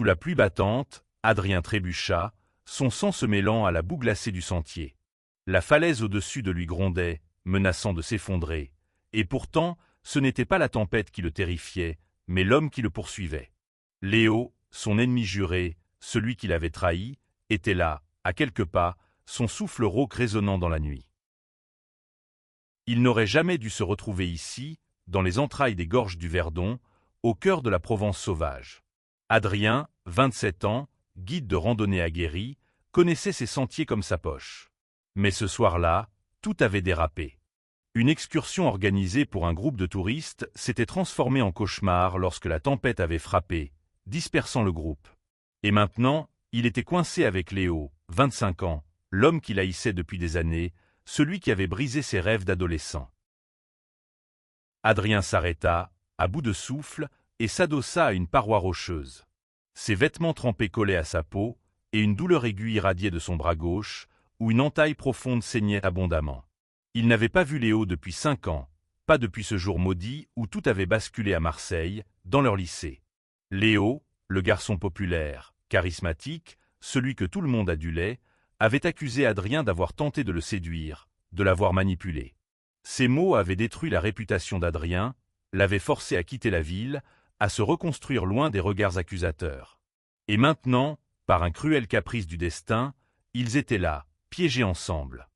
Sous la pluie battante, Adrien trébucha, son sang se mêlant à la boue glacée du sentier. La falaise au-dessus de lui grondait, menaçant de s'effondrer, et pourtant, ce n'était pas la tempête qui le terrifiait, mais l'homme qui le poursuivait. Léo, son ennemi juré, celui qui l'avait trahi, était là, à quelques pas, son souffle rauque résonnant dans la nuit. Il n'aurait jamais dû se retrouver ici, dans les entrailles des gorges du Verdon, au cœur de la Provence sauvage. Adrien, 27 ans, guide de randonnée aguerri, connaissait ces sentiers comme sa poche. Mais ce soir-là, tout avait dérapé. Une excursion organisée pour un groupe de touristes s'était transformée en cauchemar lorsque la tempête avait frappé, dispersant le groupe. Et maintenant, il était coincé avec Léo, 25 ans, l'homme qu'il haïssait depuis des années, celui qui avait brisé ses rêves d'adolescent. Adrien s'arrêta, à bout de souffle, et s'adossa à une paroi rocheuse. Ses vêtements trempés collaient à sa peau, et une douleur aiguë irradiait de son bras gauche, où une entaille profonde saignait abondamment. Il n'avait pas vu Léo depuis 5 ans, pas depuis ce jour maudit où tout avait basculé à Marseille, dans leur lycée. Léo, le garçon populaire, charismatique, celui que tout le monde adulait, avait accusé Adrien d'avoir tenté de le séduire, de l'avoir manipulé. Ces mots avaient détruit la réputation d'Adrien, l'avaient forcé à quitter la ville, à se reconstruire loin des regards accusateurs. Et maintenant, par un cruel caprice du destin, ils étaient là, piégés ensemble.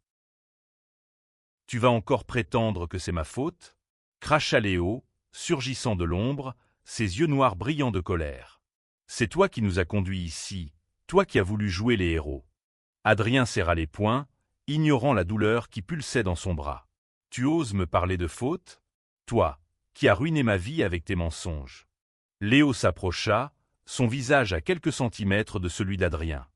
« Tu vas encore prétendre que c'est ma faute ?» cracha Léo, surgissant de l'ombre, ses yeux noirs brillants de colère. « C'est toi qui nous as conduits ici, toi qui as voulu jouer les héros. » Adrien serra les poings, ignorant la douleur qui pulsait dans son bras. « Tu oses me parler de faute? Toi, qui as ruiné ma vie avec tes mensonges. » Léo s'approcha, son visage à quelques centimètres de celui d'Adrien.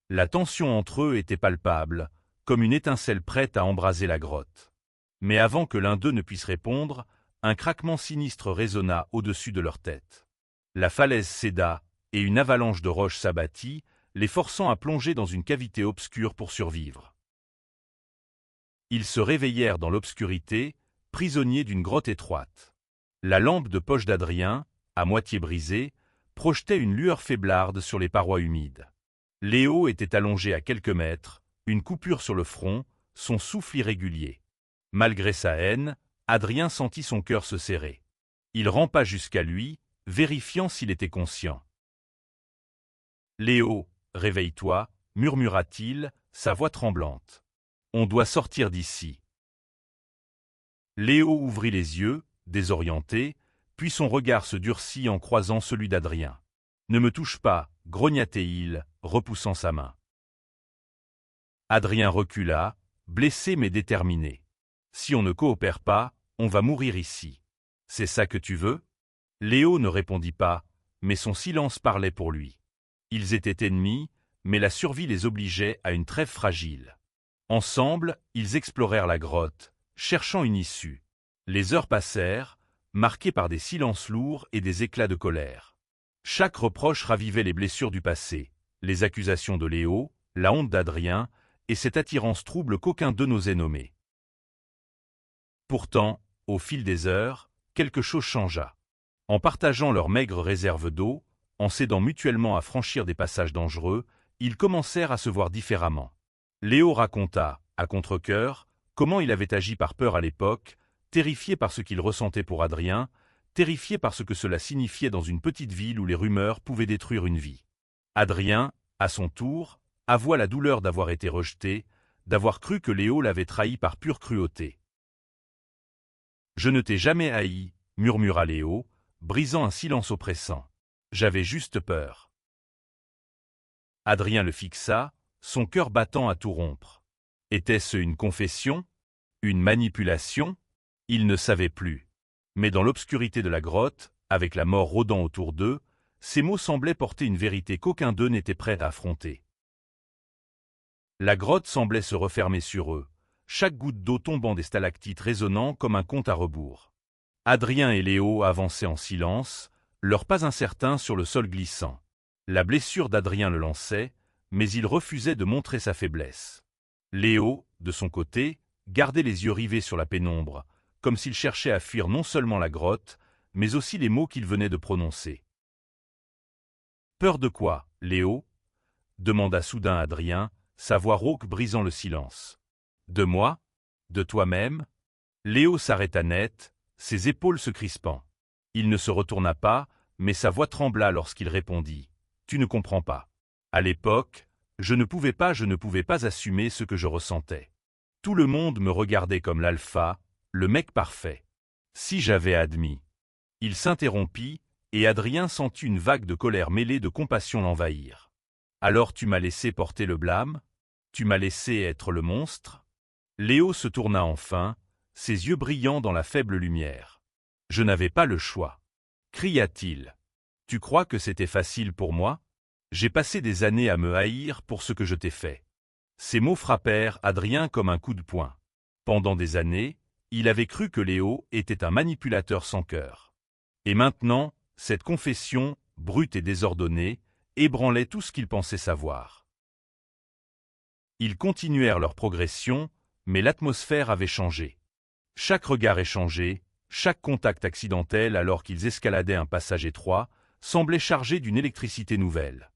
La tension entre eux était palpable, comme une étincelle prête à embraser la grotte. Mais avant que l'un d'eux ne puisse répondre, un craquement sinistre résonna au-dessus de leur tête. La falaise céda, et une avalanche de roches s'abattit, les forçant à plonger dans une cavité obscure pour survivre. Ils se réveillèrent dans l'obscurité, prisonniers d'une grotte étroite. La lampe de poche d'Adrien, à moitié brisée, projetait une lueur faiblarde sur les parois humides. Léo était allongé à quelques mètres, une coupure sur le front, son souffle irrégulier. Malgré sa haine, Adrien sentit son cœur se serrer. Il rampa jusqu'à lui, vérifiant s'il était conscient. « Léo, réveille-toi, » murmura-t-il, sa voix tremblante. « On doit sortir d'ici. » Léo ouvrit les yeux, désorienté, puis son regard se durcit en croisant celui d'Adrien. « Ne me touche pas, » grogna-t-il, repoussant sa main. Adrien recula, blessé mais déterminé. « Si on ne coopère pas, on va mourir ici. C'est ça que tu veux ?» Léo ne répondit pas, mais son silence parlait pour lui. Ils étaient ennemis, mais la survie les obligeait à une trêve fragile. Ensemble, ils explorèrent la grotte, cherchant une issue. Les heures passèrent, marquées par des silences lourds et des éclats de colère. Chaque reproche ravivait les blessures du passé, les accusations de Léo, la honte d'Adrien, et cette attirance trouble qu'aucun d'eux n'osait nommer. Pourtant, au fil des heures, quelque chose changea. En partageant leurs maigres réserves d'eau, en s'aidant mutuellement à franchir des passages dangereux, ils commencèrent à se voir différemment. Léo raconta, à contre-cœur, comment il avait agi par peur à l'époque, terrifié par ce qu'il ressentait pour Adrien, terrifié par ce que cela signifiait dans une petite ville où les rumeurs pouvaient détruire une vie. Adrien, à son tour, avoua la douleur d'avoir été rejeté, d'avoir cru que Léo l'avait trahi par pure cruauté. « Je ne t'ai jamais haï, » murmura Léo, brisant un silence oppressant. « J'avais juste peur. » Adrien le fixa, son cœur battant à tout rompre. Était-ce une confession? Une manipulation? Il ne savait plus. Mais dans l'obscurité de la grotte, avec la mort rôdant autour d'eux, ces mots semblaient porter une vérité qu'aucun d'eux n'était prêt à affronter. La grotte semblait se refermer sur eux, chaque goutte d'eau tombant des stalactites résonnant comme un compte à rebours. Adrien et Léo avançaient en silence, leurs pas incertains sur le sol glissant. La blessure d'Adrien le lançait, mais il refusait de montrer sa faiblesse. Léo, de son côté, gardait les yeux rivés sur la pénombre, comme s'il cherchait à fuir non seulement la grotte, mais aussi les mots qu'il venait de prononcer. Peur de quoi, Léo? Demanda soudain Adrien, sa voix rauque brisant le silence. De moi? De toi-même? Léo s'arrêta net, ses épaules se crispant. Il ne se retourna pas, mais sa voix trembla lorsqu'il répondit. Tu ne comprends pas. À l'époque, je ne pouvais pas assumer ce que je ressentais. Tout le monde me regardait comme l'alpha, le mec parfait. Si j'avais admis. Il s'interrompit, et Adrien sentit une vague de colère mêlée de compassion l'envahir. Alors tu m'as laissé porter le blâme? Tu m'as laissé être le monstre? Léo se tourna enfin, ses yeux brillant dans la faible lumière. Je n'avais pas le choix. Cria-t-il. Tu crois que c'était facile pour moi? J'ai passé des années à me haïr pour ce que je t'ai fait. Ces mots frappèrent Adrien comme un coup de poing. Pendant des années, il avait cru que Léo était un manipulateur sans cœur. Et maintenant, cette confession, brute et désordonnée, ébranlait tout ce qu'il pensait savoir. Ils continuèrent leur progression, mais l'atmosphère avait changé. Chaque regard échangé, chaque contact accidentel alors qu'ils escaladaient un passage étroit, semblait chargé d'une électricité nouvelle.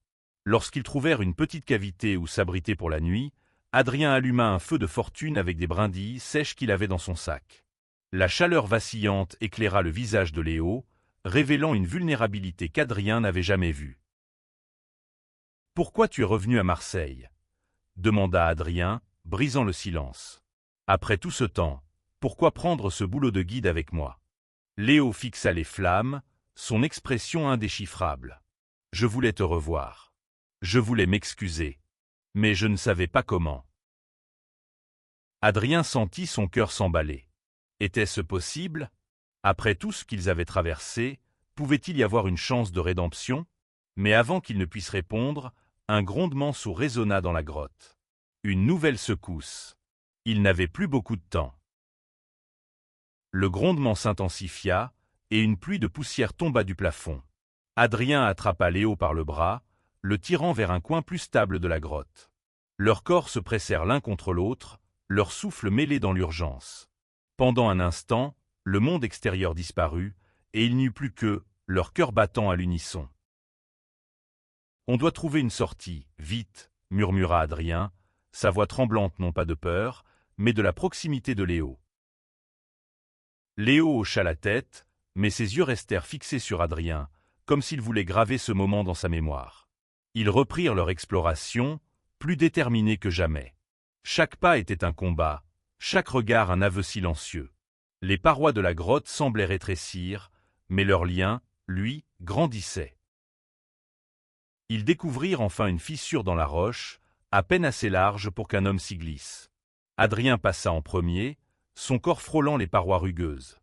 Lorsqu'ils trouvèrent une petite cavité où s'abriter pour la nuit, Adrien alluma un feu de fortune avec des brindilles sèches qu'il avait dans son sac. La chaleur vacillante éclaira le visage de Léo, révélant une vulnérabilité qu'Adrien n'avait jamais vue. « Pourquoi tu es revenu à Marseille ?» demanda Adrien, brisant le silence. « Après tout ce temps, pourquoi prendre ce boulot de guide avec moi ?» Léo fixa les flammes, son expression indéchiffrable. « Je voulais te revoir. Je voulais m'excuser. Mais je ne savais pas comment. » Adrien sentit son cœur s'emballer. Était-ce possible? Après tout ce qu'ils avaient traversé, pouvait-il y avoir une chance de rédemption? Mais avant qu'il ne puisse répondre, un grondement sourd résonna dans la grotte. Une nouvelle secousse. Il n'avait plus beaucoup de temps. Le grondement s'intensifia, et une pluie de poussière tomba du plafond. Adrien attrapa Léo par le bras, le tirant vers un coin plus stable de la grotte. Leurs corps se pressèrent l'un contre l'autre, leurs souffles mêlés dans l'urgence. Pendant un instant, le monde extérieur disparut, et il n'y eut plus que leurs cœurs battant à l'unisson. « On doit trouver une sortie, vite, » murmura Adrien, sa voix tremblante non pas de peur, mais de la proximité de Léo. Léo hocha la tête, mais ses yeux restèrent fixés sur Adrien, comme s'il voulait graver ce moment dans sa mémoire. Ils reprirent leur exploration, plus déterminés que jamais. Chaque pas était un combat, chaque regard un aveu silencieux. Les parois de la grotte semblaient rétrécir, mais leur lien, lui, grandissait. Ils découvrirent enfin une fissure dans la roche, à peine assez large pour qu'un homme s'y glisse. Adrien passa en premier, son corps frôlant les parois rugueuses.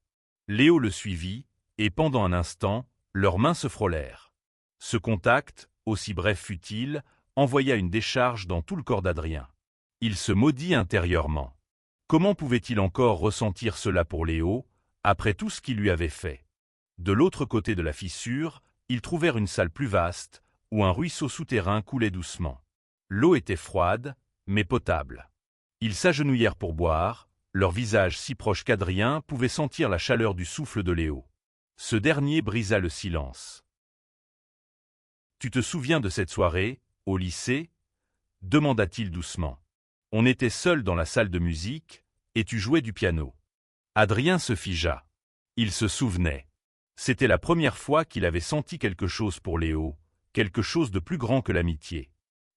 Léo le suivit, et pendant un instant, leurs mains se frôlèrent. Ce contact, aussi bref fut-il, envoya une décharge dans tout le corps d'Adrien. Il se maudit intérieurement. Comment pouvait-il encore ressentir cela pour Léo, après tout ce qu'il lui avait fait? De l'autre côté de la fissure, ils trouvèrent une salle plus vaste, où un ruisseau souterrain coulait doucement. L'eau était froide, mais potable. Ils s'agenouillèrent pour boire, leur visage si proche qu'Adrien pouvait sentir la chaleur du souffle de Léo. Ce dernier brisa le silence. « Tu te souviens de cette soirée, au lycée ?» demanda-t-il doucement. « On était seuls dans la salle de musique, et tu jouais du piano. » Adrien se figea. Il se souvenait. C'était la première fois qu'il avait senti quelque chose pour Léo, quelque chose de plus grand que l'amitié.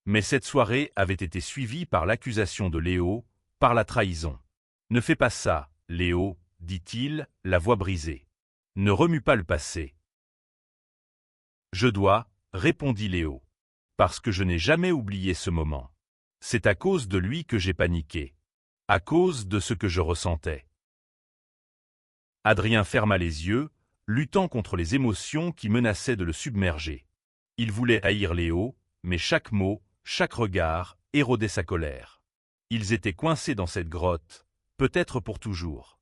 Mais cette soirée avait été suivie par l'accusation de Léo, par la trahison. « Ne fais pas ça, Léo, » dit-il, la voix brisée. « Ne remue pas le passé. »« Je dois, » répondit Léo, « parce que je n'ai jamais oublié ce moment. C'est à cause de lui que j'ai paniqué. À cause de ce que je ressentais. » Adrien ferma les yeux, luttant contre les émotions qui menaçaient de le submerger. Il voulait haïr Léo, mais chaque mot, chaque regard, érodait sa colère. Ils étaient coincés dans cette grotte, peut-être pour toujours.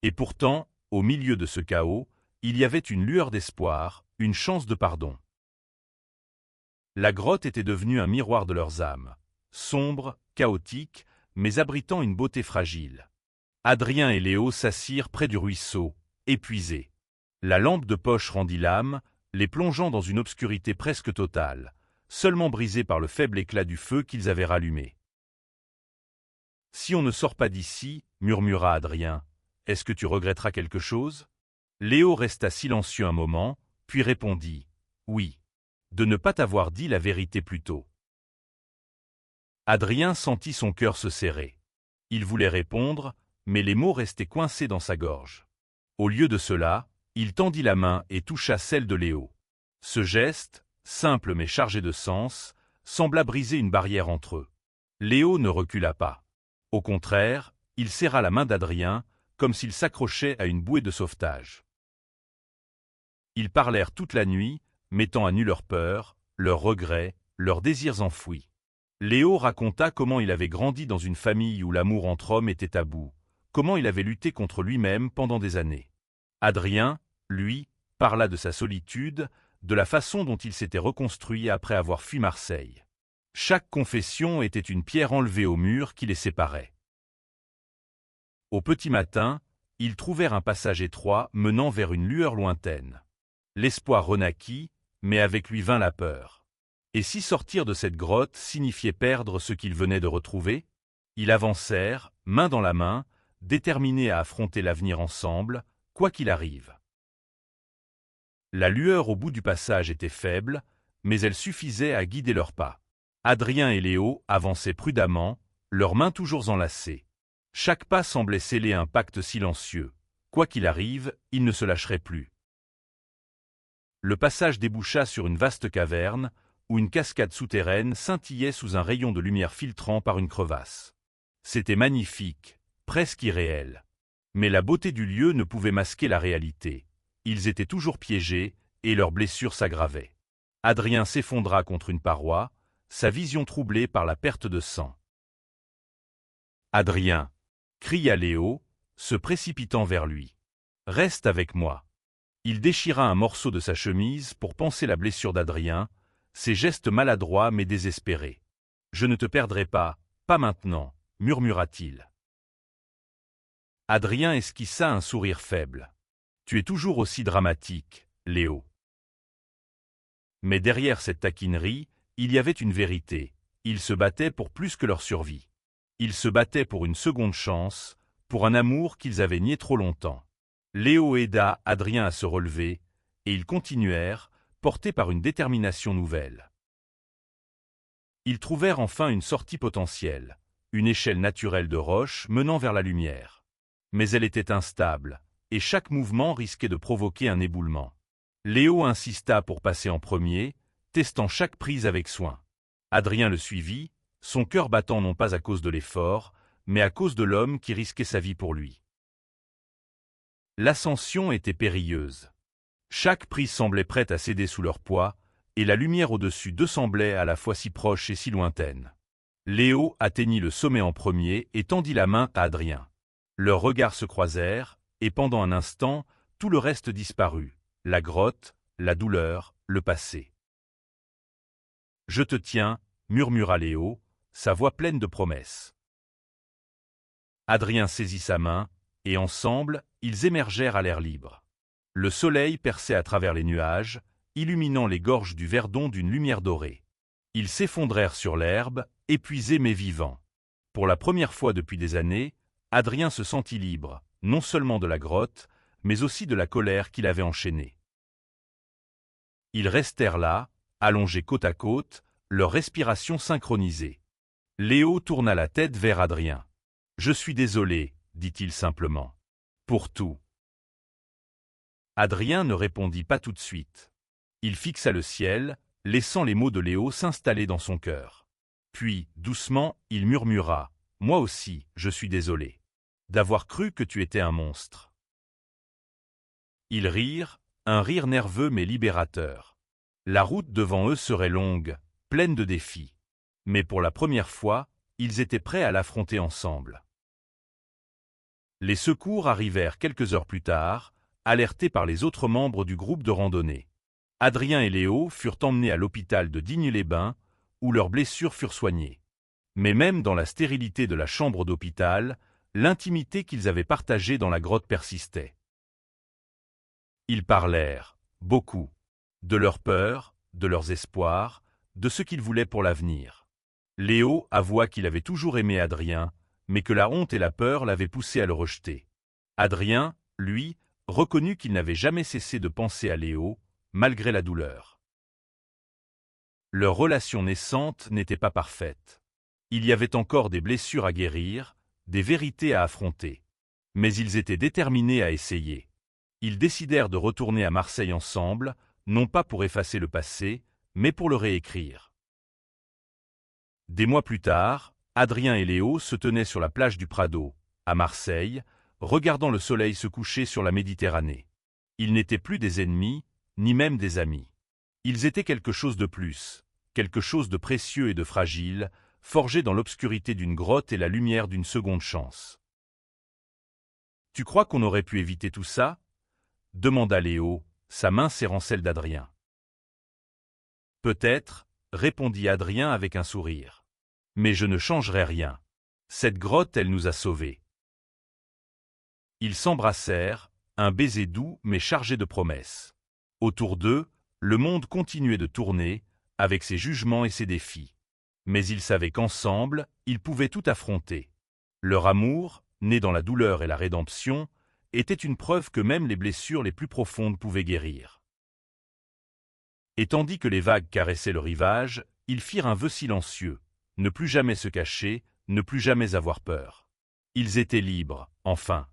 Et pourtant, au milieu de ce chaos, il y avait une lueur d'espoir, une chance de pardon. La grotte était devenue un miroir de leurs âmes, sombre, chaotique, mais abritant une beauté fragile. Adrien et Léo s'assirent près du ruisseau, épuisés. La lampe de poche rendit l'âme, les plongeant dans une obscurité presque totale, seulement brisée par le faible éclat du feu qu'ils avaient rallumé. « Si on ne sort pas d'ici, murmura Adrien, est-ce que tu regretteras quelque chose ?» Léo resta silencieux un moment, puis répondit « Oui, de ne pas t'avoir dit la vérité plus tôt. » Adrien sentit son cœur se serrer. Il voulait répondre, mais les mots restaient coincés dans sa gorge. Au lieu de cela, il tendit la main et toucha celle de Léo. Ce geste, simple mais chargé de sens, sembla briser une barrière entre eux. Léo ne recula pas. Au contraire, il serra la main d'Adrien, comme s'il s'accrochait à une bouée de sauvetage. Ils parlèrent toute la nuit, mettant à nu leurs peurs, leurs regrets, leurs désirs enfouis. Léo raconta comment il avait grandi dans une famille où l'amour entre hommes était tabou, comment il avait lutté contre lui-même pendant des années. Adrien, lui, parla de sa solitude, de la façon dont il s'était reconstruit après avoir fui Marseille. Chaque confession était une pierre enlevée au mur qui les séparait. Au petit matin, ils trouvèrent un passage étroit menant vers une lueur lointaine. L'espoir renaquit, mais avec lui vint la peur. Et si sortir de cette grotte signifiait perdre ce qu'ils venaient de retrouver? Ils avancèrent, main dans la main, déterminés à affronter l'avenir ensemble, quoi qu'il arrive. La lueur au bout du passage était faible, mais elle suffisait à guider leurs pas. Adrien et Léo avançaient prudemment, leurs mains toujours enlacées. Chaque pas semblait sceller un pacte silencieux. Quoi qu'il arrive, ils ne se lâcheraient plus. Le passage déboucha sur une vaste caverne, où une cascade souterraine scintillait sous un rayon de lumière filtrant par une crevasse. C'était magnifique, presque irréel. Mais la beauté du lieu ne pouvait masquer la réalité. Ils étaient toujours piégés, et leurs blessures s'aggravaient. Adrien s'effondra contre une paroi, sa vision troublée par la perte de sang. « Adrien !» cria Léo, se précipitant vers lui. « Reste avec moi. » Il déchira un morceau de sa chemise pour panser la blessure d'Adrien, ses gestes maladroits mais désespérés. « Je ne te perdrai pas, pas maintenant, » murmura-t-il. Adrien esquissa un sourire faible. « Tu es toujours aussi dramatique, Léo. » Mais derrière cette taquinerie, il y avait une vérité. Ils se battaient pour plus que leur survie. Ils se battaient pour une seconde chance, pour un amour qu'ils avaient nié trop longtemps. Léo aida Adrien à se relever, et ils continuèrent, portés par une détermination nouvelle. Ils trouvèrent enfin une sortie potentielle, une échelle naturelle de roche menant vers la lumière. Mais elle était instable, et chaque mouvement risquait de provoquer un éboulement. Léo insista pour passer en premier, testant chaque prise avec soin. Adrien le suivit, son cœur battant non pas à cause de l'effort, mais à cause de l'homme qui risquait sa vie pour lui. L'ascension était périlleuse. Chaque prise semblait prête à céder sous leur poids, et la lumière au-dessus d'eux semblait à la fois si proche et si lointaine. Léo atteignit le sommet en premier et tendit la main à Adrien. Leurs regards se croisèrent, et pendant un instant, tout le reste disparut, la grotte, la douleur, le passé. « Je te tiens » murmura Léo, sa voix pleine de promesses. Adrien saisit sa main, et ensemble, ils émergèrent à l'air libre. Le soleil perçait à travers les nuages, illuminant les gorges du Verdon d'une lumière dorée. Ils s'effondraient sur l'herbe, épuisés mais vivants. Pour la première fois depuis des années, Adrien se sentit libre, non seulement de la grotte, mais aussi de la colère qu'il avait enchaînée. Ils restèrent là, allongés côte à côte, leur respiration synchronisée. Léo tourna la tête vers Adrien. « Je suis désolé, » dit-il simplement. « Pour tout. » Adrien ne répondit pas tout de suite. Il fixa le ciel, laissant les mots de Léo s'installer dans son cœur. Puis, doucement, il murmura « Moi aussi, je suis désolé. D'avoir cru que tu étais un monstre. » Ils rirent, un rire nerveux mais libérateur. La route devant eux serait longue, pleine de défis. Mais pour la première fois, ils étaient prêts à l'affronter ensemble. Les secours arrivèrent quelques heures plus tard, alertés par les autres membres du groupe de randonnée. Adrien et Léo furent emmenés à l'hôpital de Digne-les-Bains, où leurs blessures furent soignées. Mais même dans la stérilité de la chambre d'hôpital, l'intimité qu'ils avaient partagée dans la grotte persistait. Ils parlèrent, beaucoup. de leurs peurs, de leurs espoirs, de ce qu'ils voulaient pour l'avenir. Léo avoua qu'il avait toujours aimé Adrien, mais que la honte et la peur l'avaient poussé à le rejeter. Adrien, lui, reconnut qu'il n'avait jamais cessé de penser à Léo, malgré la douleur. Leur relation naissante n'était pas parfaite. Il y avait encore des blessures à guérir, des vérités à affronter. Mais ils étaient déterminés à essayer. Ils décidèrent de retourner à Marseille ensemble, non pas pour effacer le passé, mais pour le réécrire. Des mois plus tard, Adrien et Léo se tenaient sur la plage du Prado, à Marseille, regardant le soleil se coucher sur la Méditerranée. Ils n'étaient plus des ennemis, ni même des amis. Ils étaient quelque chose de plus, quelque chose de précieux et de fragile, forgé dans l'obscurité d'une grotte et la lumière d'une seconde chance. « Tu crois qu'on aurait pu éviter tout ça ?» demanda Léo, sa main serrant celle d'Adrien. « Peut-être, » répondit Adrien avec un sourire. « Mais je ne changerai rien. Cette grotte, elle nous a sauvés. » Ils s'embrassèrent, un baiser doux mais chargé de promesses. Autour d'eux, le monde continuait de tourner, avec ses jugements et ses défis. Mais ils savaient qu'ensemble, ils pouvaient tout affronter. Leur amour, né dans la douleur et la rédemption, était une preuve que même les blessures les plus profondes pouvaient guérir. Et tandis que les vagues caressaient le rivage, ils firent un vœu silencieux, ne plus jamais se cacher, ne plus jamais avoir peur. Ils étaient libres, enfin.